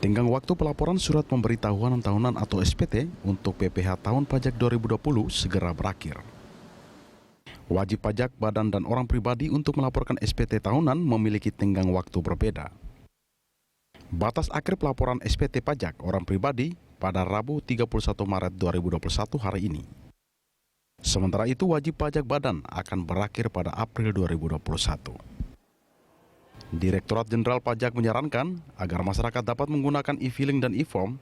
Tenggang waktu pelaporan surat pemberitahuan tahunan atau SPT untuk PPh tahun pajak 2020 segera berakhir. Wajib pajak badan dan orang pribadi untuk melaporkan SPT tahunan memiliki tenggang waktu berbeda. Batas akhir pelaporan SPT pajak orang pribadi pada Rabu 31 Maret 2021 hari ini. Sementara itu wajib pajak badan akan berakhir pada April 2021. Direktorat Jenderal Pajak menyarankan agar masyarakat dapat menggunakan e-filing dan e-form,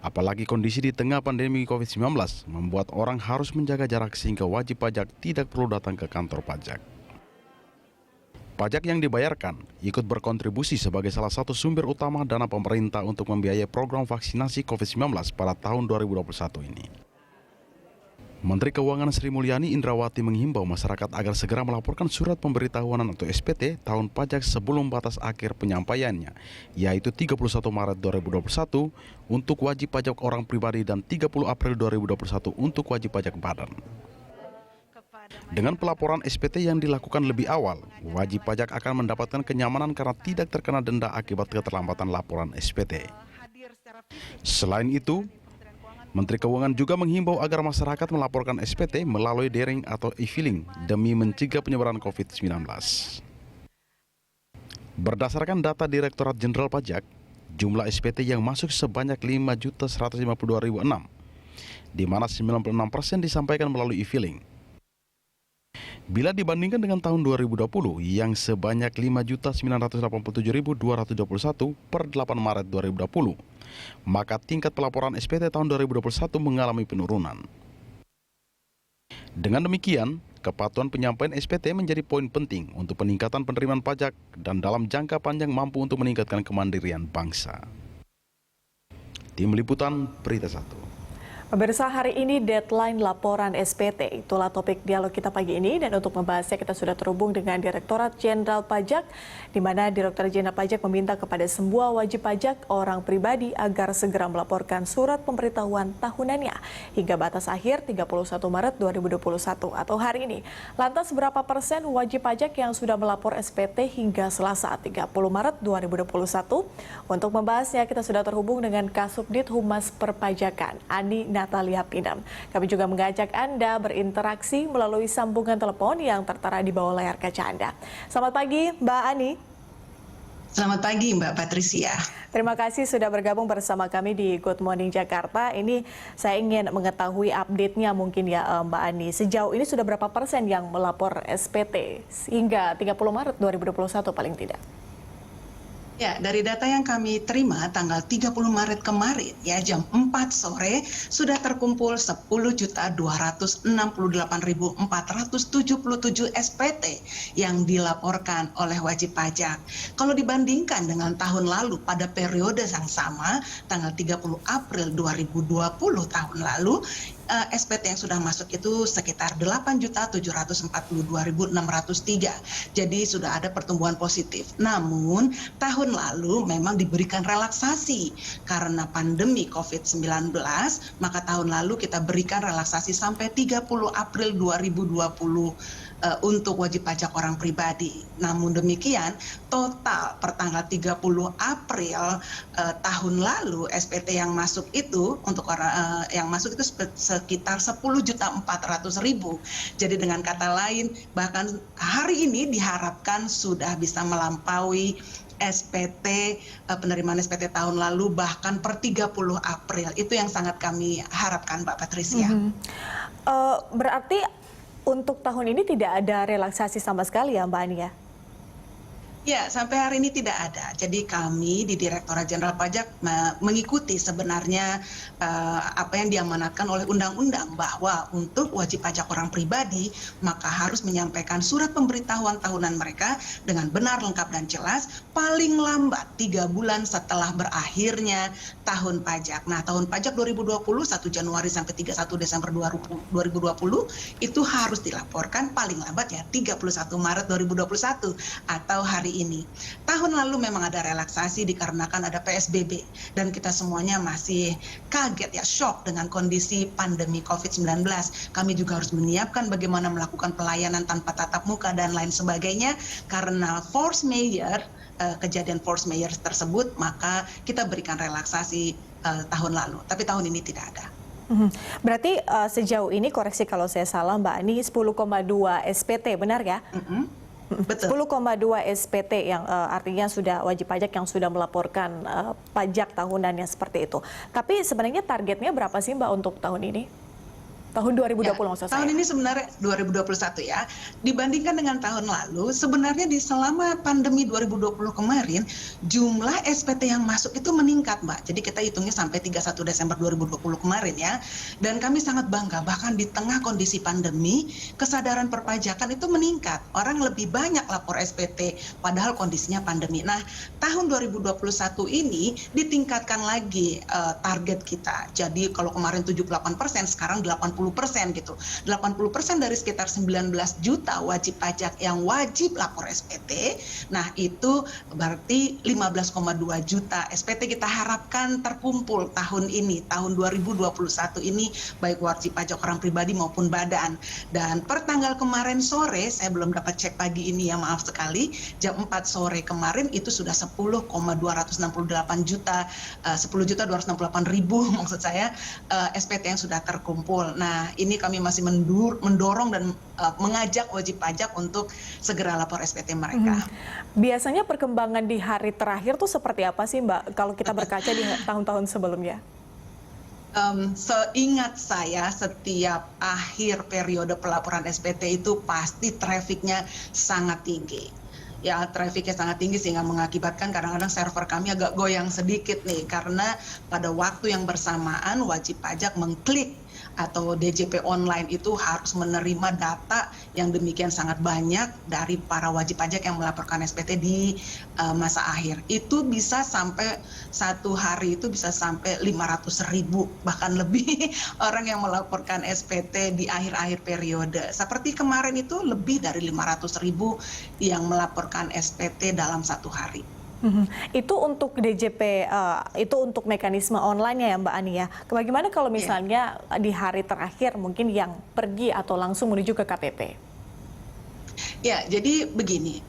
apalagi kondisi di tengah pandemi COVID-19 membuat orang harus menjaga jarak sehingga wajib pajak tidak perlu datang ke kantor pajak. Pajak yang dibayarkan ikut berkontribusi sebagai salah satu sumber utama dana pemerintah untuk membiayai program vaksinasi COVID-19 pada tahun 2021 ini. Menteri Keuangan Sri Mulyani Indrawati menghimbau masyarakat agar segera melaporkan surat pemberitahuan atau SPT tahun pajak sebelum batas akhir penyampaiannya, yaitu 31 Maret 2021 untuk wajib pajak orang pribadi dan 30 April 2021 untuk wajib pajak badan. Dengan pelaporan SPT yang dilakukan lebih awal, wajib pajak akan mendapatkan kenyamanan karena tidak terkena denda akibat keterlambatan laporan SPT. Selain itu, Menteri Keuangan juga menghimbau agar masyarakat melaporkan SPT melalui daring atau e-filing demi mencegah penyebaran COVID-19. Berdasarkan data Direktorat Jenderal Pajak, jumlah SPT yang masuk sebanyak 5.152.006, di mana 96% disampaikan melalui e-filing. Bila dibandingkan dengan tahun 2020 yang sebanyak 5.987.221 per 8 Maret 2020, maka tingkat pelaporan SPT tahun 2021 mengalami penurunan. Dengan demikian, kepatuhan penyampaian SPT menjadi poin penting untuk peningkatan penerimaan pajak dan dalam jangka panjang mampu untuk meningkatkan kemandirian bangsa. Tim Liputan Berita 1. Pemirsa, hari ini deadline laporan SPT. Itulah topik dialog kita pagi ini, dan untuk membahasnya kita sudah terhubung dengan Direktorat Jenderal Pajak, di mana Direktorat Jenderal Pajak meminta kepada semua wajib pajak orang pribadi agar segera melaporkan surat pemberitahuan tahunannya hingga batas akhir 31 Maret 2021 atau hari ini. Lantas berapa persen wajib pajak yang sudah melapor SPT hingga Selasa 30 Maret 2021? Untuk membahasnya kita sudah terhubung dengan Kasubdit Humas Perpajakan, Ani Natalia Pinam. Kami juga mengajak Anda berinteraksi melalui sambungan telepon yang tertera di bawah layar kaca Anda. Selamat pagi, Mbak Ani. Selamat pagi, Mbak Patricia. Terima kasih sudah bergabung bersama kami di Good Morning Jakarta. Ini saya ingin mengetahui update-nya mungkin ya, Mbak Ani. Sejauh ini sudah berapa persen yang melapor SPT hingga 30 Maret 2021 paling tidak? Ya, dari data yang kami terima tanggal 30 Maret kemarin, ya jam 4 sore, sudah terkumpul 10.268.477 SPT yang dilaporkan oleh wajib pajak. Kalau dibandingkan dengan tahun lalu pada periode yang sama, tanggal 30 April 2020 tahun lalu, SPT yang sudah masuk itu sekitar 8.742.603. Jadi sudah ada pertumbuhan positif. Namun tahun lalu memang diberikan relaksasi karena pandemi COVID-19, maka tahun lalu kita berikan relaksasi sampai 30 April 2020 untuk wajib pajak orang pribadi. Namun demikian, total per tanggal 30 April tahun lalu SPT yang masuk itu untuk orang yang masuk itu sekitar 10.400.000. Jadi dengan kata lain, bahkan hari ini diharapkan sudah bisa melampaui SPT, penerimaan SPT tahun lalu bahkan per 30 April. Itu yang sangat kami harapkan, Mbak Patricia. Berarti untuk tahun ini tidak ada relaksasi sama sekali ya, Mbak Ani ya? Ya, sampai hari ini tidak ada. Jadi kami di Direktorat Jenderal Pajak mengikuti sebenarnya apa yang diamanatkan oleh undang-undang, bahwa untuk wajib pajak orang pribadi maka harus menyampaikan surat pemberitahuan tahunan mereka dengan benar, lengkap, dan jelas paling lambat 3 bulan setelah berakhirnya tahun pajak. Nah, tahun pajak 2020 1 Januari sampai 31 Desember 2020 itu harus dilaporkan paling lambat ya 31 Maret 2021 atau hari hari ini. Tahun lalu memang ada relaksasi dikarenakan ada PSBB dan kita semuanya masih kaget ya, shock dengan kondisi pandemi COVID-19. Kami juga harus menyiapkan bagaimana melakukan pelayanan tanpa tatap muka dan lain sebagainya karena force majeure, kejadian force majeure tersebut, maka kita berikan relaksasi tahun lalu, tapi tahun ini tidak ada. Berarti sejauh ini, koreksi kalau saya salah Mbak Ani, 10,2 SPT, benar ya? Betul. 10,2 SPT yang artinya sudah wajib pajak yang sudah melaporkan pajak tahunannya seperti itu. Tapi sebenarnya targetnya berapa sih Mbak untuk tahun ini? Tahun 2020 maksud saya. Tahun ini sebenarnya 2021 ya, dibandingkan dengan tahun lalu, sebenarnya di selama pandemi 2020 kemarin, jumlah SPT yang masuk itu meningkat, Mbak. Jadi kita hitungnya sampai 31 Desember 2020 kemarin ya. Dan kami sangat bangga, bahkan di tengah kondisi pandemi, kesadaran perpajakan itu meningkat. Orang lebih banyak lapor SPT, padahal kondisinya pandemi. Nah, tahun 2021 ini ditingkatkan lagi target kita. Jadi kalau kemarin 78%, sekarang 80% gitu. 80% dari sekitar 19 juta wajib pajak yang wajib lapor SPT. Nah, itu berarti 15,2 juta SPT kita harapkan terkumpul tahun ini, tahun 2021 ini, baik wajib pajak orang pribadi maupun badan. Dan per tanggal kemarin sore, saya belum dapat cek pagi ini ya, maaf sekali, jam 4 sore kemarin itu sudah 10,268 juta, 10.268.000 maksud saya, SPT yang sudah terkumpul. Nah, ini kami masih mendorong dan mengajak wajib pajak untuk segera lapor SPT mereka. Biasanya perkembangan di hari terakhir tuh seperti apa sih Mbak, kalau kita berkaca di tahun-tahun sebelumnya? Seingat saya, setiap akhir periode pelaporan SPT itu pasti trafiknya sangat tinggi. Ya, trafiknya sangat tinggi sehingga mengakibatkan kadang-kadang server kami agak goyang sedikit nih, karena pada waktu yang bersamaan wajib pajak mengklik atau DJP online itu harus menerima data yang demikian sangat banyak dari para wajib pajak yang melaporkan SPT di masa akhir. Itu bisa sampai satu hari itu bisa sampai 500.000 bahkan lebih orang yang melaporkan SPT di akhir-akhir periode. Seperti kemarin itu lebih dari 500.000 yang melaporkan SPT dalam satu hari. Itu untuk DJP, itu untuk mekanisme online ya Mbak Ani ya. Bagaimana kalau misalnya di hari terakhir mungkin yang pergi atau langsung menuju ke KPP? Ya, jadi begini,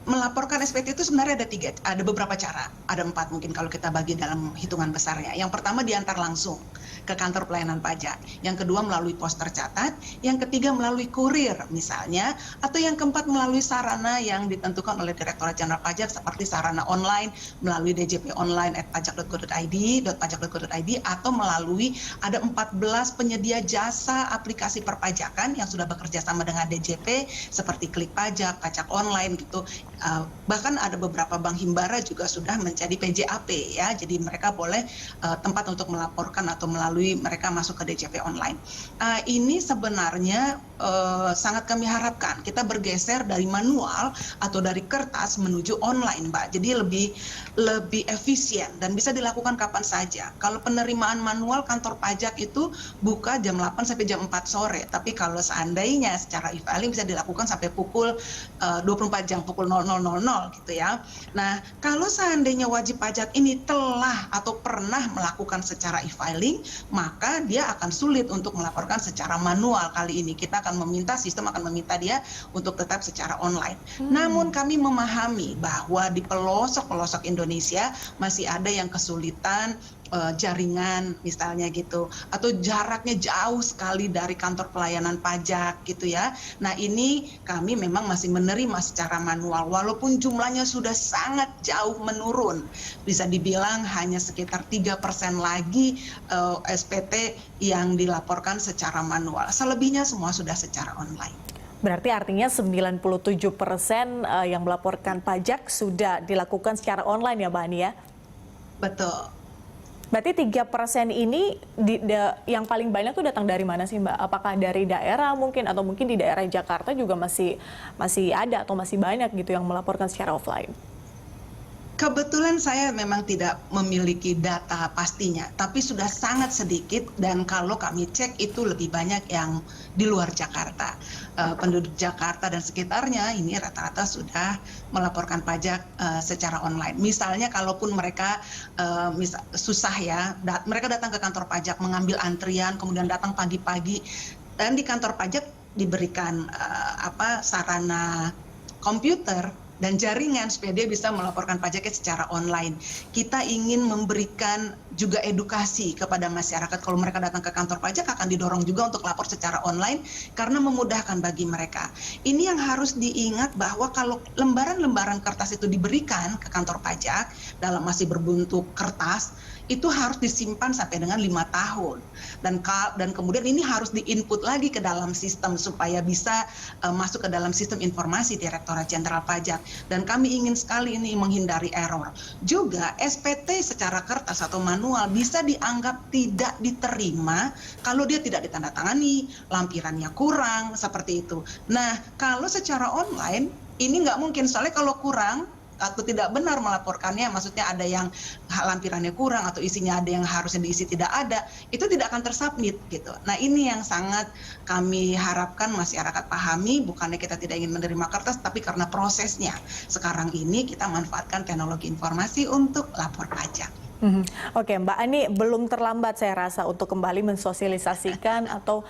melaporkan SPT itu sebenarnya ada beberapa cara, ada 4 mungkin kalau kita bagi dalam hitungan besarnya. Yang pertama diantar langsung ke kantor pelayanan pajak, yang kedua melalui pos tercatat, yang ketiga melalui kurir misalnya, atau yang keempat melalui sarana yang ditentukan oleh Direktorat Jenderal Pajak seperti sarana online melalui DJP online @pajak.go.id, atau melalui ada 14 penyedia jasa aplikasi perpajakan yang sudah bekerja sama dengan DJP seperti Klik Pajak, Pajak Online gitu. Bahkan ada beberapa bank himbara juga sudah menjadi PJAP ya, jadi mereka boleh tempat untuk melaporkan atau melalui mereka masuk ke DJP online. Ini sebenarnya sangat kami harapkan kita bergeser dari manual atau dari kertas menuju online, Mbak. Jadi lebih efisien dan bisa dilakukan kapan saja. Kalau penerimaan manual kantor pajak itu buka jam 8 sampai jam 4 sore, tapi kalau seandainya secara e-filing bisa dilakukan sampai pukul 24 jam, pukul 00.00 gitu ya. Nah, kalau seandainya wajib pajak ini telah atau pernah melakukan secara e-filing, maka dia akan sulit untuk melaporkan secara manual. Kali ini kita akan sistem akan meminta dia untuk tetap secara online. Namun kami memahami bahwa di pelosok-pelosok Indonesia masih ada yang kesulitan jaringan misalnya gitu, atau jaraknya jauh sekali dari kantor pelayanan pajak gitu ya. Nah, ini kami memang masih menerima secara manual walaupun jumlahnya sudah sangat jauh menurun. Bisa dibilang hanya sekitar 3% lagi SPT yang dilaporkan secara manual. Selebihnya semua sudah secara online. Berarti artinya 97% yang melaporkan pajak sudah dilakukan secara online ya Mbak Ani ya? Betul. Berarti 3% ini yang paling banyak tuh datang dari mana sih Mbak? Apakah dari daerah mungkin, atau mungkin di daerah Jakarta juga masih ada atau masih banyak gitu yang melaporkan secara offline? Kebetulan saya memang tidak memiliki data pastinya, tapi sudah sangat sedikit dan kalau kami cek itu lebih banyak yang di luar Jakarta. Penduduk Jakarta dan sekitarnya ini rata-rata sudah melaporkan pajak secara online. Misalnya kalaupun mereka susah ya, mereka datang ke kantor pajak mengambil antrian, kemudian datang pagi-pagi dan di kantor pajak diberikan sarana komputer dan jaringan supaya dia bisa melaporkan pajaknya secara online. Kita ingin memberikan juga edukasi kepada masyarakat kalau mereka datang ke kantor pajak akan didorong juga untuk lapor secara online karena memudahkan bagi mereka. Ini yang harus diingat bahwa kalau lembaran-lembaran kertas itu diberikan ke kantor pajak dalam masih berbentuk kertas, itu harus disimpan sampai dengan 5 tahun dan kemudian ini harus diinput lagi ke dalam sistem supaya bisa masuk ke dalam sistem informasi Direktorat Jenderal Pajak dan kami ingin sekali ini menghindari error. Juga SPT secara kertas atau manual bisa dianggap tidak diterima kalau dia tidak ditandatangani, lampirannya kurang seperti itu. Nah, kalau secara online ini nggak mungkin soalnya kalau kurang atau tidak benar melaporkannya, maksudnya ada yang lampirannya kurang atau isinya ada yang harusnya diisi tidak ada, itu tidak akan tersubmit gitu. Nah ini yang sangat kami harapkan masyarakat pahami, bukannya kita tidak ingin menerima kertas, tapi karena prosesnya sekarang ini kita manfaatkan teknologi informasi untuk lapor pajak. Oke, Mbak Ani, belum terlambat saya rasa untuk kembali mensosialisasikan atau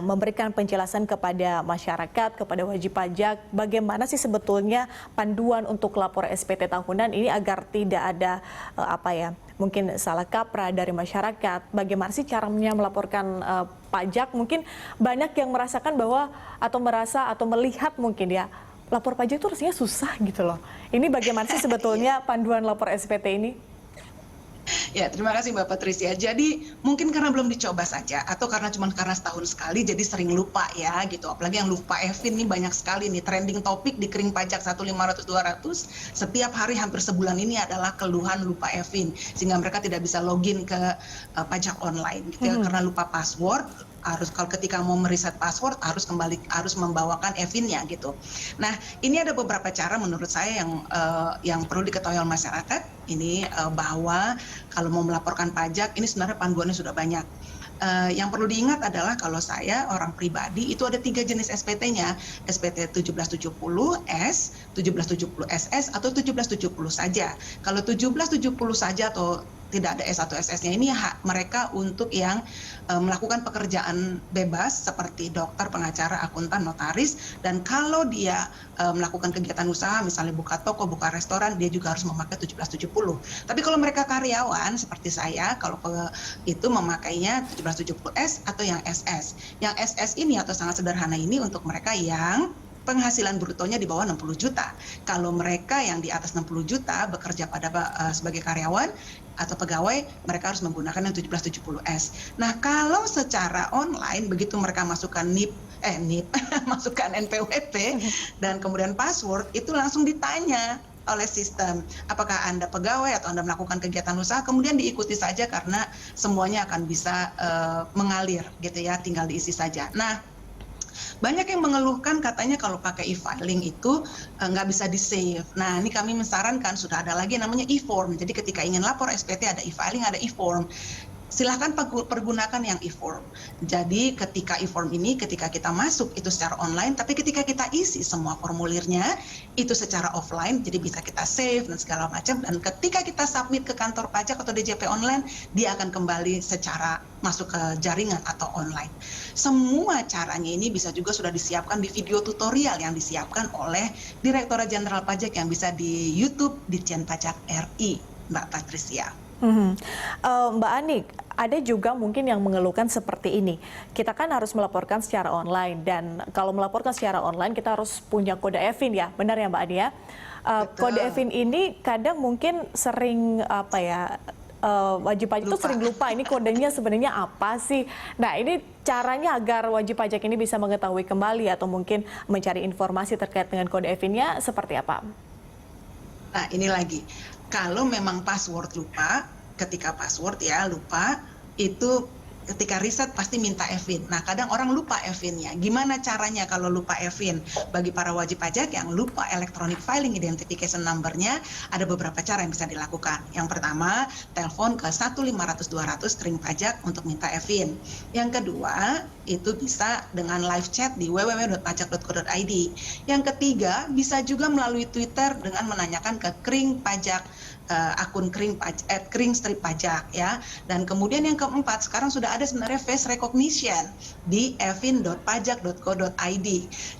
memberikan penjelasan kepada masyarakat, kepada wajib pajak, bagaimana sih sebetulnya panduan untuk lapor SPT tahunan ini agar tidak ada mungkin salah kaprah dari masyarakat. Bagaimana sih caranya melaporkan pajak? Mungkin banyak yang merasakan bahwa atau merasa atau melihat mungkin ya lapor pajak itu rasanya susah gitu loh. Ini bagaimana sih sebetulnya panduan lapor SPT ini? Ya, terima kasih Mbak Patricia. Jadi mungkin karena belum dicoba saja atau karena setahun sekali jadi sering lupa ya gitu. Apalagi yang lupa Evin nih banyak sekali nih trending topik di Kering Pajak 1.500.200 setiap hari hampir sebulan ini adalah keluhan lupa Evin sehingga mereka tidak bisa login ke pajak online gitu ya karena lupa password. Kalau ketika mau mereset password harus membawakan Evin-nya gitu. Nah, ini ada beberapa cara menurut saya yang perlu diketahui oleh masyarakat ini bahwa kalau mau melaporkan pajak ini sebenarnya panduannya sudah banyak. Yang perlu diingat adalah kalau saya orang pribadi itu ada 3 jenis SPT-nya, SPT 1770S, 1770SS atau 1770 saja. Kalau 1770 saja atau tidak ada S atau SS-nya ini mereka untuk yang melakukan pekerjaan bebas seperti dokter, pengacara, akuntan, notaris dan kalau dia melakukan kegiatan usaha misalnya buka toko, buka restoran dia juga harus memakai 1770. Tapi kalau mereka karyawan seperti saya kalau itu memakainya 1770S atau yang SS. Yang SS ini atau sangat sederhana ini untuk mereka yang penghasilan brutonya di bawah 60 juta. Kalau mereka yang di atas 60 juta bekerja sebagai karyawan atau pegawai, mereka harus menggunakan yang 1770S. Nah, kalau secara online begitu mereka masukkan masukkan NPWP dan kemudian password itu langsung ditanya oleh sistem apakah Anda pegawai atau Anda melakukan kegiatan usaha, kemudian diikuti saja karena semuanya akan bisa mengalir gitu ya, tinggal diisi saja. Nah, banyak yang mengeluhkan katanya kalau pakai e-filing itu nggak bisa di-save. Nah, ini kami mensarankan sudah ada lagi namanya e-form. Jadi ketika ingin lapor SPT ada e-filing, ada e-form. Silahkan pergunakan yang e-form. Jadi ketika e-form ini ketika kita masuk itu secara online, tapi ketika kita isi semua formulirnya itu secara offline, jadi bisa kita save dan segala macam. Dan ketika kita submit ke kantor pajak atau DJP online, dia akan kembali secara masuk ke jaringan atau online. Semua caranya ini bisa juga sudah disiapkan di video tutorial yang disiapkan oleh Direktorat Jenderal Pajak yang bisa di YouTube Ditjen Pajak RI, Mbak Patricia. Mbak Ani, ada juga mungkin yang mengeluhkan seperti ini. Kita kan harus melaporkan secara online dan kalau melaporkan secara online kita harus punya kode Evin ya, benar ya Mbak Ani ya? Kode Evin ini kadang mungkin sering wajib pajak itu sering lupa ini kodenya sebenarnya apa sih. Nah ini caranya agar wajib pajak ini bisa mengetahui kembali atau mungkin mencari informasi terkait dengan kode Evin-nya seperti apa? Nah ini lagi, kalau memang password lupa, ketika password ya lupa, itu ketika riset pasti minta EVIN. Nah, kadang orang lupa EVIN-nya. Gimana caranya kalau lupa EVIN? Bagi para wajib pajak yang lupa electronic filing identification number-nya, ada beberapa cara yang bisa dilakukan. Yang pertama, telepon ke 1-500-200 kering pajak untuk minta EVIN. Yang kedua, itu bisa dengan live chat di www.pajak.co.id. Yang ketiga, bisa juga melalui Twitter dengan menanyakan ke kering pajak, akun kering strip pajak ya. Dan kemudian yang keempat, sekarang sudah ada sebenarnya face recognition di evin.pajak.co.id.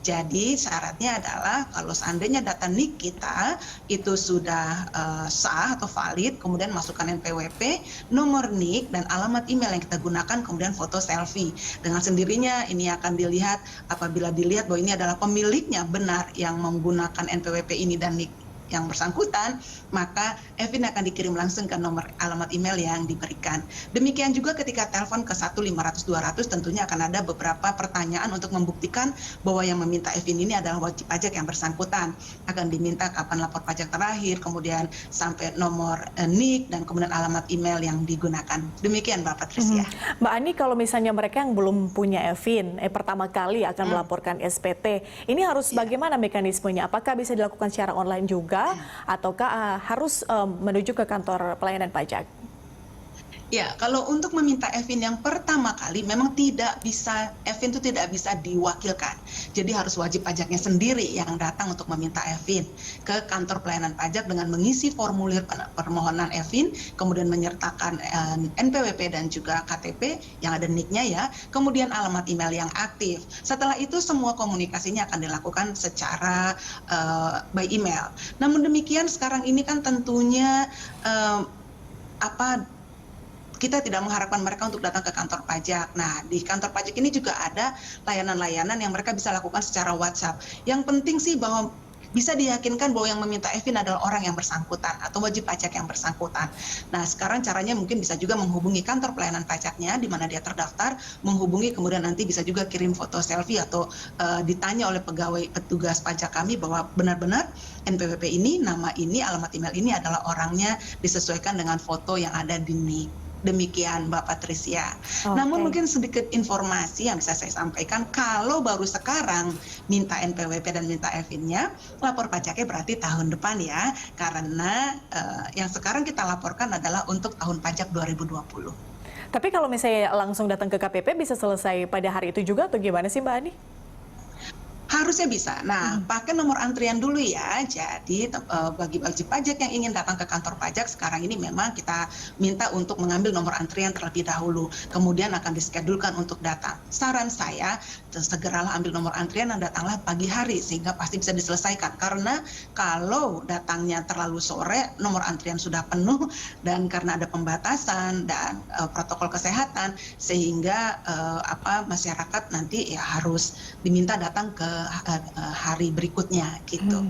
Jadi syaratnya adalah kalau seandainya data NIK kita itu sudah sah atau valid, kemudian masukkan NPWP, nomor NIK dan alamat email yang kita gunakan, kemudian foto selfie. Dengan sendirinya ini akan dilihat, apabila dilihat bahwa ini adalah pemiliknya benar yang menggunakan NPWP ini dan NIK yang bersangkutan, maka EVIN akan dikirim langsung ke nomor alamat email yang diberikan. Demikian juga ketika telepon ke 1-500-200 tentunya akan ada beberapa pertanyaan untuk membuktikan bahwa yang meminta EVIN ini adalah wajib pajak yang bersangkutan. Akan diminta kapan lapor pajak terakhir, kemudian sampai nomor NIK dan kemudian alamat email yang digunakan. Demikian Mbak Patricia. Mbak Ani, kalau misalnya mereka yang belum punya EVIN, pertama kali akan melaporkan SPT, ini harus bagaimana mekanismenya? Apakah bisa dilakukan secara online juga? Ataukah harus menuju ke kantor pelayanan pajak? Ya, kalau untuk meminta EVIN yang pertama kali memang tidak bisa, EVIN itu tidak bisa diwakilkan. Jadi harus wajib pajaknya sendiri yang datang untuk meminta EVIN ke kantor pelayanan pajak dengan mengisi formulir permohonan EVIN, kemudian menyertakan NPWP dan juga KTP yang ada NIK-nya ya, kemudian alamat email yang aktif. Setelah itu semua komunikasinya akan dilakukan secara by email. Namun demikian sekarang ini kan tentunya kita tidak mengharapkan mereka untuk datang ke kantor pajak. Nah, di kantor pajak ini juga ada layanan-layanan yang mereka bisa lakukan secara WhatsApp. Yang penting sih bahwa bisa diyakinkan bahwa yang meminta EVIN adalah orang yang bersangkutan atau wajib pajak yang bersangkutan. Nah, sekarang caranya mungkin bisa juga menghubungi kantor pelayanan pajaknya di mana dia terdaftar, menghubungi kemudian nanti bisa juga kirim foto selfie atau ditanya oleh petugas pajak kami bahwa benar-benar NPWP ini, nama ini, alamat email ini adalah orangnya disesuaikan dengan foto yang ada di NIK. Demikian Mbak Patricia. Namun mungkin sedikit informasi yang bisa saya sampaikan, kalau baru sekarang minta NPWP dan minta EVIN-nya, lapor pajaknya berarti tahun depan ya, karena yang sekarang kita laporkan adalah untuk tahun pajak 2020. Tapi kalau misalnya langsung datang ke KPP bisa selesai pada hari itu juga atau gimana sih Mbak Ani? Harusnya bisa. Nah, pakai nomor antrian dulu ya. Jadi bagi wajib pajak yang ingin datang ke kantor pajak sekarang ini memang kita minta untuk mengambil nomor antrian terlebih dahulu. Kemudian akan diskedulkan untuk datang. Saran saya, segeralah ambil nomor antrian dan datanglah pagi hari sehingga pasti bisa diselesaikan. Karena kalau datangnya terlalu sore, nomor antrian sudah penuh dan karena ada pembatasan dan protokol kesehatan sehingga masyarakat nanti ya harus diminta datang ke hari berikutnya gitu.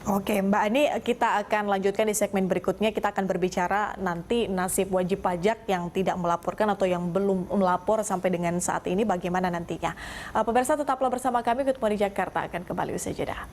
Oke, Mbak Ani, kita akan lanjutkan di segmen berikutnya. Kita akan berbicara nanti nasib wajib pajak yang tidak melaporkan atau yang belum melapor sampai dengan saat ini bagaimana nantinya. Pemirsa tetaplah bersama kami, Good Morning Jakarta akan kembali usai jeda.